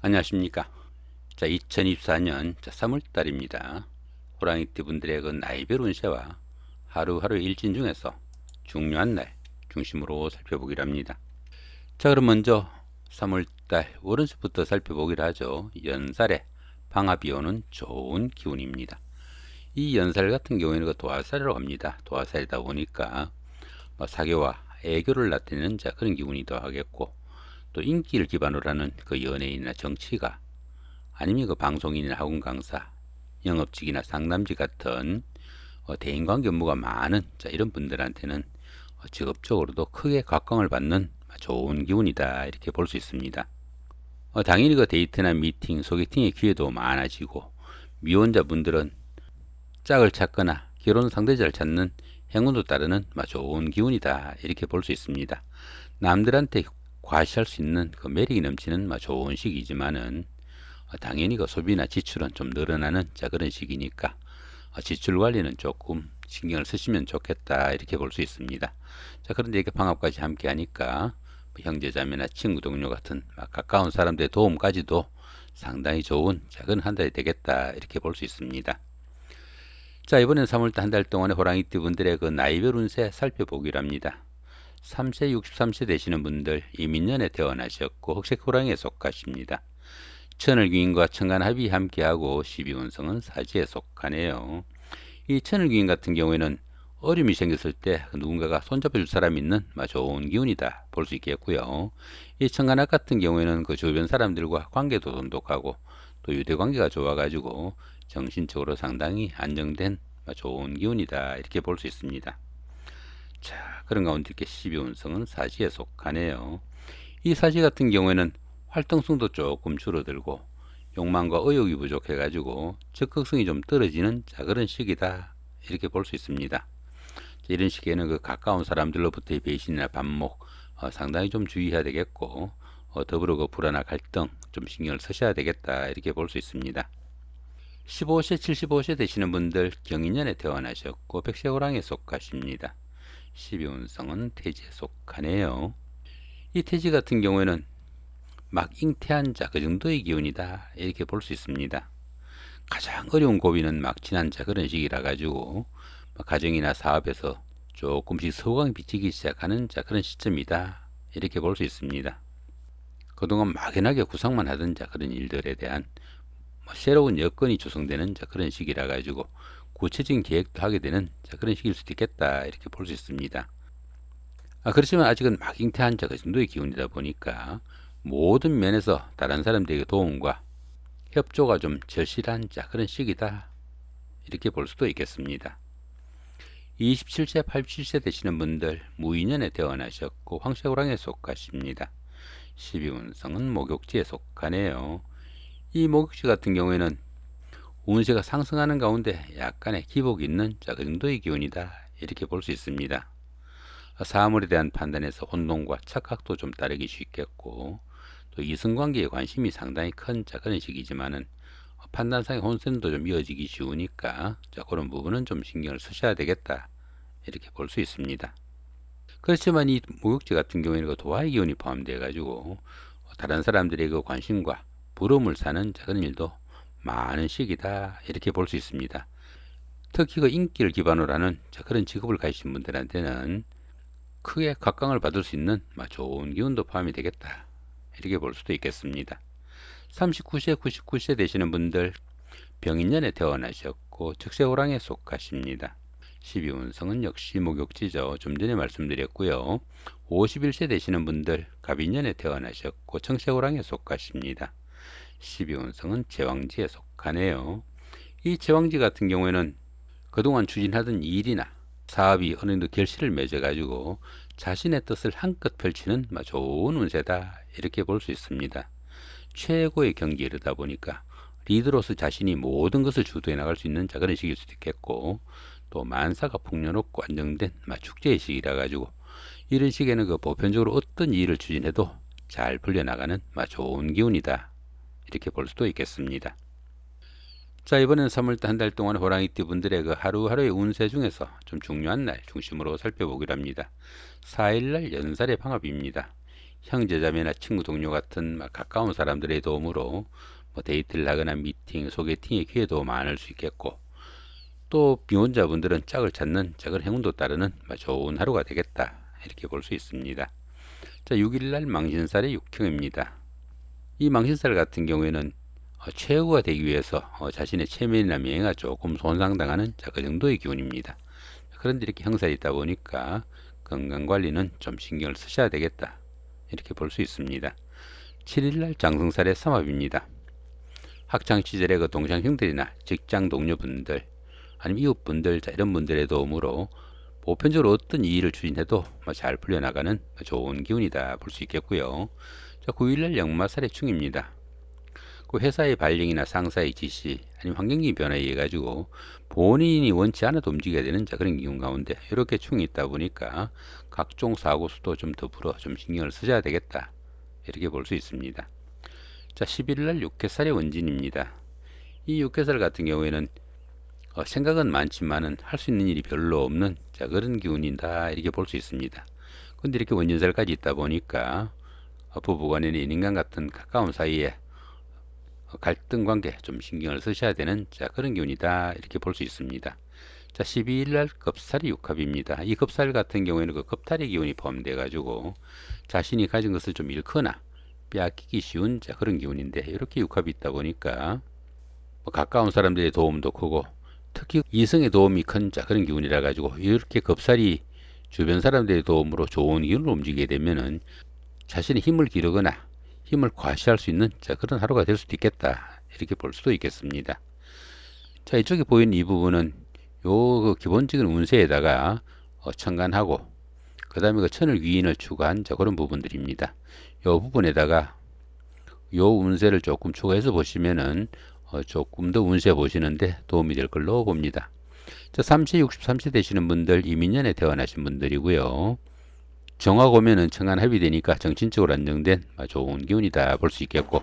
안녕하십니까. 2024년 3월달입니다. 호랑이띠 분들의 그 나이별 운세와 하루하루 일진 중에서 중요한 날 중심으로 살펴보기로 합니다. 자, 그럼 먼저 3월달 월운세부터 살펴보기로 하죠. 연살에 방합이 오는 좋은 기운입니다. 이 연살 같은 경우에는 그 도화살이라고 합니다. 도화살이다 보니까 사교와 애교를 나타내는 그런 기운이기도 하겠고, 또 인기를 기반으로 하는 그 연예인이나 정치가, 아니면 그 방송인이나 학원 강사, 영업직이나 상담직 같은 대인관계 업무가 많은 이런 분들한테는 직업적으로도 크게 각광을 받는 좋은 기운이다, 이렇게 볼 수 있습니다. 당연히 그 데이트나 미팅, 소개팅의 기회도 많아지고, 미혼자분들은 짝을 찾거나 결혼 상대자를 찾는 행운도 따르는 좋은 기운이다, 이렇게 볼 수 있습니다. 남들한테 과시할 수 있는 그 매력이 넘치는 좋은 시기지만은, 당연히 그 소비나 지출은 좀 늘어나는 그런 시기니까 지출 관리는 조금 신경을 쓰시면 좋겠다, 이렇게 볼 수 있습니다. 자, 그런데 이렇게 방학까지 함께 하니까 형제자매나 친구 동료 같은 가까운 사람들의 도움까지도 상당히 좋은 그런 한 달이 되겠다, 이렇게 볼 수 있습니다. 자, 이번엔 3월달 한 달 동안의 호랑이띠 분들의 그 나이별 운세 살펴보기로 합니다. 3세, 63세 되시는 분들, 이민년에 태어나셨고 흑색 호랑이에 속하십니다. 천을귀인과 천간합이 함께하고 12운성은 사지에 속하네요. 이 천을귀인 같은 경우에는 어려움이 생겼을 때 누군가가 손잡아줄 사람이 있는 좋은 기운이다, 볼 수 있겠고요. 이 천간합 같은 경우에는 그 주변 사람들과 관계도 돈독하고 또 유대관계가 좋아가지고 정신적으로 상당히 안정된 좋은 기운이다, 이렇게 볼 수 있습니다. 자, 그런 가운데 이렇게 12운성은 사지에 속하네요. 이 사지 같은 경우에는 활동성도 조금 줄어들고 욕망과 의욕이 부족해가지고 적극성이 좀 떨어지는 그런 시기다, 이렇게 볼 수 있습니다. 이런 시기에는 그 가까운 사람들로부터의 배신이나 반목 상당히 좀 주의해야 되겠고, 더불어 그 불안한 갈등 좀 신경을 쓰셔야 되겠다, 이렇게 볼 수 있습니다. 15세, 75세 되시는 분들, 경인년에 태어나셨고 백세호랑에 속하십니다. 12운성은 태지에 속하네요. 이 태지 같은 경우에는 막 잉태한 그 정도의 기운이다, 이렇게 볼 수 있습니다. 가장 어려운 고비는 막 지난 그런 시기라 가지고 가정이나 사업에서 조금씩 서광이 비치기 시작하는 그런 시점이다, 이렇게 볼 수 있습니다. 그동안 막연하게 구상만 하던 그런 일들에 대한 새로운 여건이 조성되는 그런 시기라 가지고 구체적인 계획도 하게 되는 그런 시기일 수도 있겠다, 이렇게 볼 수 있습니다. 그렇지만 아직은 막 잉태한 그 정도의 기운이다 보니까 모든 면에서 다른 사람들에게 도움과 협조가 좀 절실한 그런 시기다, 이렇게 볼 수도 있겠습니다. 27세, 87세 되시는 분들, 무인년에 태어나셨고 황새호랑이에 속하십니다. 12운성은 목욕지에 속하네요. 이 목욕지 같은 경우에는 운세가 상승하는 가운데 약간의 기복이 있는 그 정도의 기운이다, 이렇게 볼 수 있습니다. 사물에 대한 판단에서 혼동과 착각도 좀 따르기 쉽겠고, 또 이성관계에 관심이 상당히 큰 그런 시기지만은 판단상의 혼선도 좀 이어지기 쉬우니까 그런 부분은 좀 신경을 쓰셔야 되겠다, 이렇게 볼 수 있습니다. 그렇지만 이 목욕지 같은 경우에는 그 도화의 기운이 포함되어 가지고 다른 사람들의 그 관심과 부러움을 사는 그런 일도 많은 시기다, 이렇게 볼 수 있습니다. 특히 그 인기를 기반으로 하는 그런 직업을 가지신 분들한테는 크게 각광을 받을 수 있는 좋은 기운도 포함이 되겠다, 이렇게 볼 수도 있겠습니다. 39세, 99세 되시는 분들, 병인년에 태어나셨고 적세호랑에 속하십니다. 12운성은 역시 목욕지죠. 좀 전에 말씀드렸고요. 51세 되시는 분들, 갑인년에 태어나셨고 청세호랑에 속하십니다. 12운성은 제왕지에 속하네요. 이 제왕지 같은 경우에는 그동안 추진하던 일이나 사업이 어느 정도 결실을 맺어가지고 자신의 뜻을 한껏 펼치는 좋은 운세다, 이렇게 볼 수 있습니다. 최고의 경지에 이르다 보니까 리더로서 자신이 모든 것을 주도해 나갈 수 있는 그런 시기일 수도 있겠고, 또 만사가 풍요롭고 안정된 축제의 시기라 가지고 이런 시기에는 그 보편적으로 어떤 일을 추진해도 잘 풀려나가는 좋은 기운이다, 이렇게 볼 수도 있겠습니다. 자, 이번엔 3월달 한 달 동안 호랑이띠 분들의 그 하루하루의 운세 중에서 좀 중요한 날 중심으로 살펴보기로 합니다. 4일날 연살의 방합입니다. 형제자매나 친구 동료 같은 가까운 사람들의 도움으로 데이트를 하거나 미팅, 소개팅의 기회도 많을 수 있겠고, 또 비혼자분들은 짝을 찾는 그런 행운도 따르는 좋은 하루가 되겠다, 이렇게 볼 수 있습니다. 자, 6일날 망신살의 육형입니다. 이 망신살 같은 경우에는 최후가 되기 위해서 자신의 체면이나 명예가 조금 손상당하는 그 정도의 기운입니다. 그런데 이렇게 형살이 있다 보니까 건강관리는 좀 신경을 쓰셔야 되겠다, 이렇게 볼 수 있습니다. 7일날 장성살의 삼합입니다. 학창시절의 그 동창 형들이나 직장 동료분들, 아니면 이웃분들, 이런 분들의 도움으로 보편적으로 어떤 일을 추진해도 잘 풀려나가는 좋은 기운이다 볼 수 있겠고요. 자, 9일날 역마살의 충입니다. 그 회사의 발령이나 상사의 지시, 아니면 환경적인 변화에 의해 가지고 본인이 원치 않아도 움직여야 되는 그런 기운 가운데 이렇게 충이 있다 보니까 각종 사고 수도 좀 더불어 좀 신경을 쓰셔야 되겠다, 이렇게 볼 수 있습니다. 자, 11일날 육해살의 원진입니다. 이 육해살 같은 경우에는 생각은 많지만은 할 수 있는 일이 별로 없는 그런 기운이다, 이렇게 볼 수 있습니다. 근데 이렇게 원진살까지 있다 보니까 부부간에는 인간 같은 가까운 사이에 갈등 관계 좀 신경을 쓰셔야 되는 그런 기운이다, 이렇게 볼 수 있습니다. 자, 12일날 겁살이 육합입니다. 이 겁살 같은 경우에는 그 겁탈의 기운이 포함되어 가지고 자신이 가진 것을 좀 잃거나 빼앗기기 쉬운 그런 기운인데, 이렇게 육합이 있다 보니까 가까운 사람들의 도움도 크고 특히 이성의 도움이 큰 그런 기운이라 가지고 이렇게 겁살이 주변 사람들의 도움으로 좋은 기운으로 움직이게 되면은 자신의 힘을 기르거나 힘을 과시할 수 있는 그런 하루가 될 수도 있겠다, 이렇게 볼 수도 있겠습니다. 자, 이쪽에 보이는 이 부분은 그 기본적인 운세에다가 천간하고 그 다음에 그 천을 위인을 추가한 그런 부분들입니다. 이 부분에다가 요 운세를 조금 추가해서 보시면은 조금 더 운세 보시는데 도움이 될 걸로 봅니다. 자, 3세, 63세 되시는 분들, 이민년에 태어나신 분들이고요. 정화가 오면은 청간 합의되니까 정신적으로 안정된 좋은 기운이다 볼 수 있겠고,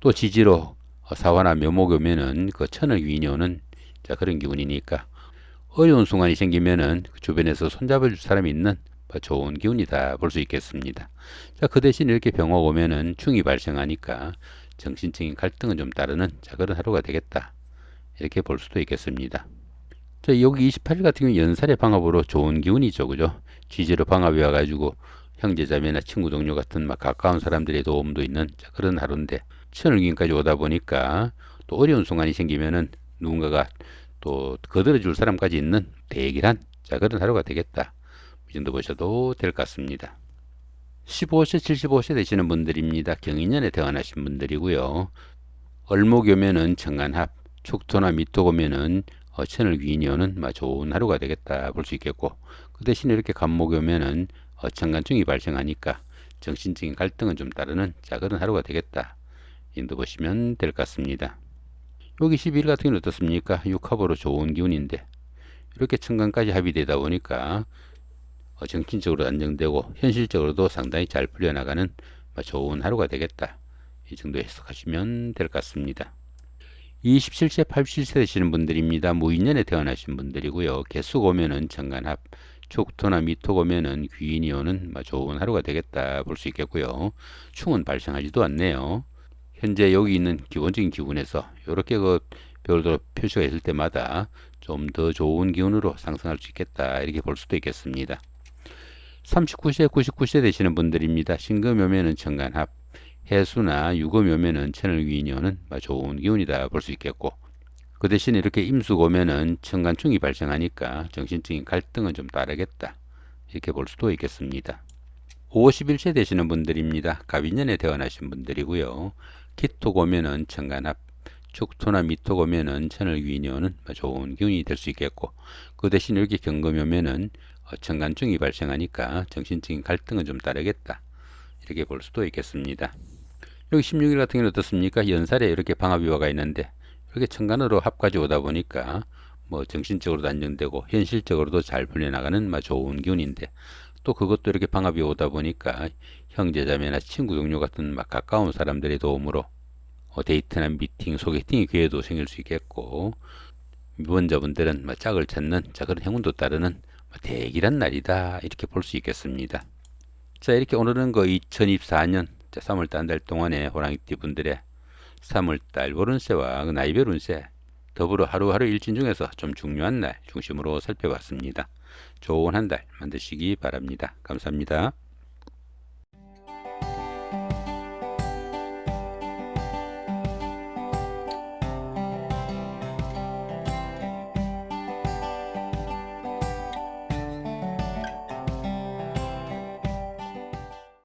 또 지지로 사화나 묘목이 오면은 그 천을 위인이 오는 그런 기운이니까 어려운 순간이 생기면은 주변에서 손잡아줄 사람이 있는 좋은 기운이다 볼 수 있겠습니다. 자, 그 대신 이렇게 병화가 오면은 충이 발생하니까 정신적인 갈등은 좀 따르는 그런 하루가 되겠다, 이렇게 볼 수도 있겠습니다. 자, 여기 28일 같은 경우 연살의 방합으로 좋은 기운이죠, 그죠? 지지로 방합이 와가지고 형제자매나 친구 동료 같은 가까운 사람들의 도움도 있는 그런 하루인데, 천을기운까지 오다 보니까 또 어려운 순간이 생기면은 누군가가 또 거들어줄 사람까지 있는 대길한 그런 하루가 되겠다, 이 정도 보셔도 될 것 같습니다. 15세, 75세 되시는 분들입니다. 경인년에 태어나신 분들이고요. 을목이 오면은 청간합, 축토나 미토 오면은 천을 위인이 오는 좋은 하루가 되겠다 볼 수 있겠고, 그 대신에 이렇게 간목이 오면은 청간충이 발생하니까 정신적인 갈등은 좀 따르는 그런 하루가 되겠다, 이 정도 보시면 될 것 같습니다. 여기 12일 같은 경우는 어떻습니까? 육합으로 좋은 기운인데 이렇게 천간까지 합의되다 보니까 정신적으로 안정되고 현실적으로도 상당히 잘 풀려나가는 좋은 하루가 되겠다, 이 정도 해석하시면 될 것 같습니다. 27세, 87세 되시는 분들입니다. 무인년에 태어나신 분들이고요. 개수가 오면은 정간합, 축토나 미토가 오면은 귀인이 오는 좋은 하루가 되겠다 볼 수 있겠고요. 충은 발생하지도 않네요. 현재 여기 있는 기본적인 기운에서 이렇게 그 별도 표시가 있을 때마다 좀 더 좋은 기운으로 상승할 수 있겠다, 이렇게 볼 수도 있겠습니다. 39세, 99세 되시는 분들입니다. 신금이 오면은 정간합, 해수나 유금이 오면은 천을 위인이 오는 좋은 기운이다 볼 수 있겠고, 그 대신 이렇게 임수가 오면은 천간충이 발생하니까 정신적인 갈등은 좀 따르겠다, 이렇게 볼 수도 있겠습니다. 51세 되시는 분들입니다. 갑인년에 태어나신 분들이고요. 기토가 오면은 천간합, 축토나 미토가 오면은 천을 위인이 오는 좋은 기운이 될 수 있겠고, 그 대신 이렇게 경금이 오면은 천간충이 발생하니까 정신적인 갈등은 좀 따르겠다, 이렇게 볼 수도 있겠습니다. 여기 16일 같은 경우는 어떻습니까? 연살에 이렇게 방합이 와가 있는데 이렇게 천간으로 합까지 오다 보니까 정신적으로도 안정되고 현실적으로도 잘 풀려나가는 좋은 기운인데, 또 그것도 이렇게 방합이 오다 보니까 형제자매나 친구 동료 같은 가까운 사람들의 도움으로 데이트나 미팅, 소개팅의 기회도 생길 수 있겠고, 미혼자분들은 짝을 찾는 그런 행운도 따르는 대길한 날이다, 이렇게 볼 수 있겠습니다. 자, 이렇게 오늘은 그 2024년 3월달 한 달 동안의 호랑이띠 분들의 3월달 월운세와 그 나이별 운세 더불어 하루하루 일진 중에서 좀 중요한 날 중심으로 살펴봤습니다. 좋은 한 달 만드시기 바랍니다. 감사합니다.